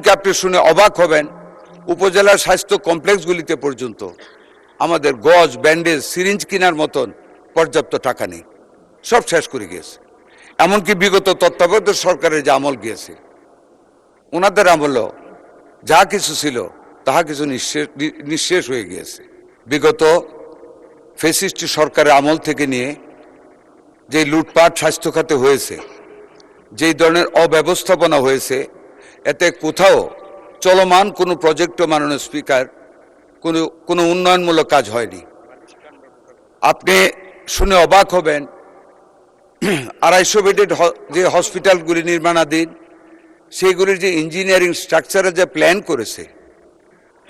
এমনকি আপনি শুনে অবাক হবেন, উপজেলার স্বাস্থ্য কমপ্লেক্সগুলিতে পর্যন্ত আমাদের গজ, ব্যান্ডেজ, সিরিঞ্জ কেনার মতন পর্যাপ্ত টাকা নেই, সব শেষ করে গিয়েছে। এমনকি বিগত তত্ত্বাবধায়ক সরকারের যে আমল গিয়েছে, ওনাদের আমলও যা কিছু ছিল তাহা কিছু নিঃশেষ হয়ে গিয়েছে। বিগত ফ্যাসিস্ট সরকারের আমল থেকে নিয়ে যে লুটপাট স্বাস্থ্য খাতে হয়েছে, যেই ধরনের অব্যবস্থাপনা হয়েছে, এতে কোথাও চলমান কোনো প্রজেক্টও মাননীয় স্পিকার কোনো উন্নয়নমূলক কাজ হয়নি। আপনি শুনে অবাক হবেন, 250 বেডের যে হসপিটালগুলি নির্মাণাধীন, সেইগুলির যে ইঞ্জিনিয়ারিং স্ট্রাকচারে যে প্ল্যান করেছে,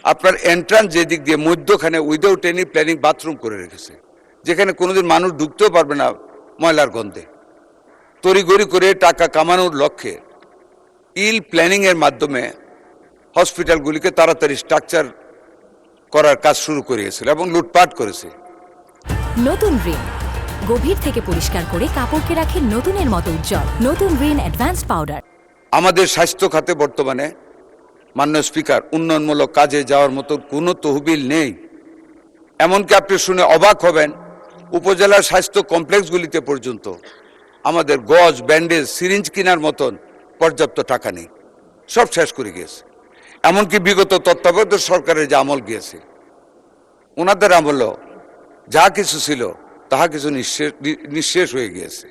আপনার এন্ট্রান্স যেদিক দিয়ে মধ্যখানে উইদাউট এনি প্ল্যানিং বাথরুম করে রেখেছে, যেখানে কোনোদিন মানুষ ঢুকতেও পারবে না ময়লার গন্ধে। তড়িঘড়ি করে টাকা কামানোর লক্ষ্যে ইল প্ল্যানিংয়ের মাধ্যমে হসপিটালগুলিকে তাড়াতাড়ি স্ট্রাকচার করার কাজ শুরু করিয়েছিল এবং লুটপাট করেছে। নতুন রিন গভীর থেকে পরিষ্কার করে কাপড়কে রাখে নতুনের মতো উজ্জ্বল। নতুন রিন অ্যাডভান্সড পাউডার। আমাদের স্বাস্থ্য খাতে বর্তমানে মাননীয় স্পিকার উন্নয়নমূলক কাজে যাওয়ার মতো কোনো তহবিল নেই। এমনকি আপনি শুনে অবাক হবেন, উপজেলার স্বাস্থ্য কমপ্লেক্সগুলিতে পর্যন্ত আমাদের গজ, ব্যান্ডেজ, সিরিঞ্জ কেনার মতন পর্যাপ্ত টাকা নেই, সব শেষ করে গিয়েছে। এমনকি বিগত তত্ত্বাবধায়ক সরকারের যে আমল গিয়েছে, ওনাদের আমলও যা কিছু ছিল তাহা কিছু নিঃশেষ হয়ে গিয়েছে।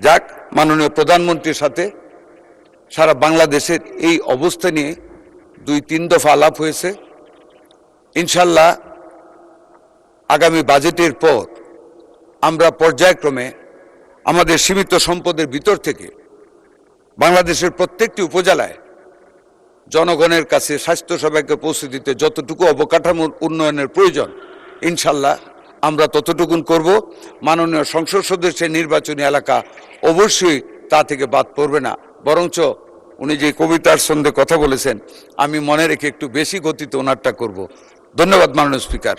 যাক, মাননীয় প্রধানমন্ত্রীর সাথে সারা বাংলাদেশের এই অবস্থা নিয়ে 2-3 দফা আলাপ হয়েছে। ইনশাল্লাহ আগামী বাজেটের পর আমরা পর্যায়ক্রমে আমাদের সীমিত সম্পদের ভিতর থেকে বাংলাদেশের প্রত্যেকটি উপজেলায় জনগণের কাছে স্বাস্থ্যসেবাকে পৌঁছে দিতে যতটুকু অবকাঠামোর উন্নয়নের প্রয়োজন, ইনশাল্লাহ আমরা ততটুকুন করব। মাননীয় সংসদ সদস্যের নির্বাচনী এলাকা অবশ্যই তা থেকে বাদ পড়বে না, বরঞ্চ উনি যে কবিতার ছন্দে কথা বলেছেন, আমি মনে রেখে একটু বেশি গতিতে ওনারটা করব। ধন্যবাদ মাননীয় স্পিকার।